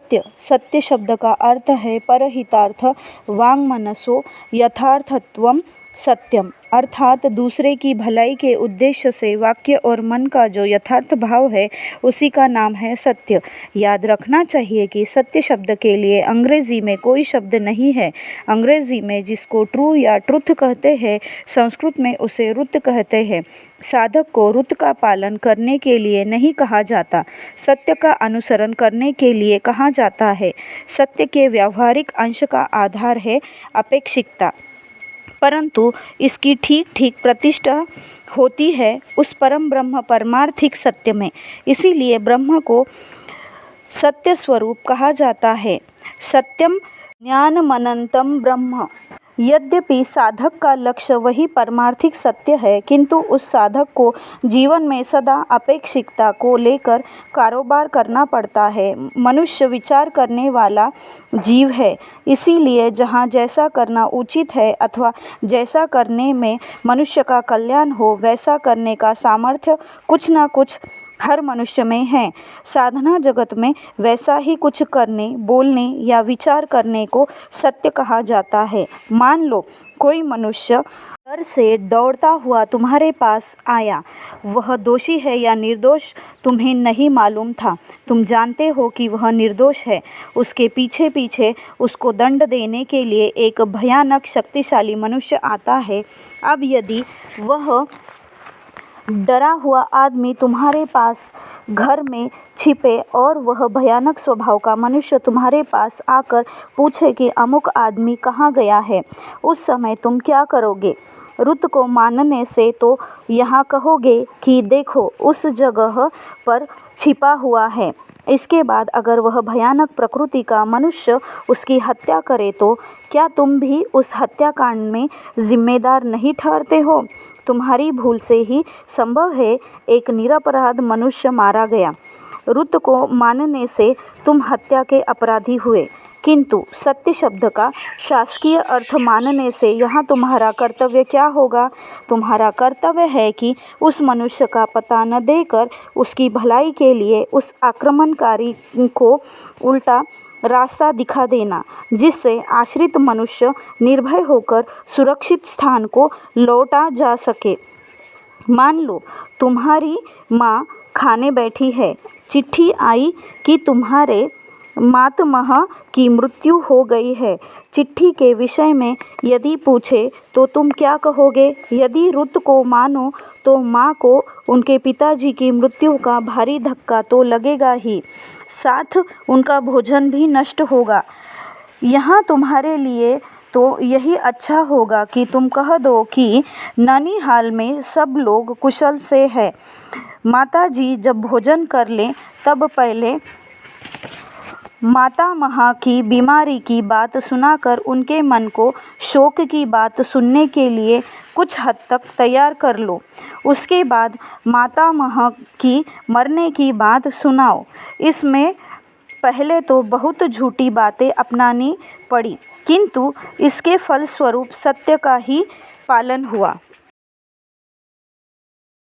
सत्य, सत्य शब्द का अर्थ है परहितार्थ, वाङ्मनसो यथार्थत्वम सत्यम, अर्थात दूसरे की भलाई के उद्देश्य से वाक्य और मन का जो यथार्थ भाव है उसी का नाम है सत्य। याद रखना चाहिए कि सत्य शब्द के लिए अंग्रेजी में कोई शब्द नहीं है। अंग्रेजी में जिसको ट्रू या ट्रुथ कहते हैं, संस्कृत में उसे रुत कहते हैं। साधक को रुत का पालन करने के लिए नहीं कहा जाता, सत्य का अनुसरण करने के लिए कहा जाता है। सत्य के व्यावहारिक अंश का आधार है अपेक्षिकता, परंतु इसकी ठीक ठीक प्रतिष्ठा होती है उस परम ब्रह्म परमार्थिक सत्य में। इसीलिए ब्रह्म को सत्य स्वरूप कहा जाता है। सत्यम ज्ञानमनंतम ब्रह्म। यद्यपि साधक का लक्ष्य वही परमार्थिक सत्य है, किंतु उस साधक को जीवन में सदा अपेक्षिकता को लेकर कारोबार करना पड़ता है। मनुष्य विचार करने वाला जीव है, इसीलिए जहाँ जैसा करना उचित है अथवा जैसा करने में मनुष्य का कल्याण हो वैसा करने का सामर्थ्य कुछ न कुछ हर मनुष्य में है। साधना जगत में वैसा ही कुछ करने, बोलने या विचार करने को सत्य कहा जाता है। मान लो कोई मनुष्य डर से दौड़ता हुआ तुम्हारे पास आया। वह दोषी है या निर्दोष तुम्हें नहीं मालूम था। तुम जानते हो कि वह निर्दोष है। उसके पीछे पीछे उसको दंड देने के लिए एक भयानक शक्तिशाली मनुष्य आता है। अब यदि वह डरा हुआ आदमी तुम्हारे पास घर में छिपे और वह भयानक स्वभाव का मनुष्य तुम्हारे पास आकर पूछे कि अमुक आदमी कहाँ गया है, उस समय तुम क्या करोगे? रुत को मानने से तो यहाँ कहोगे कि देखो उस जगह पर छिपा हुआ है। इसके बाद अगर वह भयानक प्रकृति का मनुष्य उसकी हत्या करे तो क्या तुम भी उस हत्याकांड में जिम्मेदार नहीं ठहरते हो? तुम्हारी भूल से ही संभव है एक निरपराध मनुष्य मारा गया। रुत को मानने से तुम हत्या के अपराधी हुए, किंतु सत्य शब्द का शासकीय अर्थ मानने से यहाँ तुम्हारा कर्तव्य क्या होगा? तुम्हारा कर्तव्य है कि उस मनुष्य का पता न देकर उसकी भलाई के लिए उस आक्रमणकारी को उल्टा रास्ता दिखा देना, जिससे आश्रित मनुष्य निर्भय होकर सुरक्षित स्थान को लौटा जा सके। मान लो तुम्हारी माँ खाने बैठी है, चिट्ठी आई कि तुम्हारे मातामह की मृत्यु हो गई है। चिट्ठी के विषय में यदि पूछे तो तुम क्या कहोगे? यदि रुत को मानो तो माँ को उनके पिताजी की मृत्यु का भारी धक्का तो लगेगा ही, साथ उनका भोजन भी नष्ट होगा। यहाँ तुम्हारे लिए तो यही अच्छा होगा कि तुम कह दो कि ननिहाल में सब लोग कुशल से है। माताजी जब भोजन कर लें तब पहले मातामह की बीमारी की बात सुनाकर उनके मन को शोक की बात सुनने के लिए कुछ हद तक तैयार कर लो। उसके बाद मातामह की मरने की बात सुनाओ। इसमें पहले तो बहुत झूठी बातें अपनानी पड़ी, किंतु इसके फलस्वरूप सत्य का ही पालन हुआ।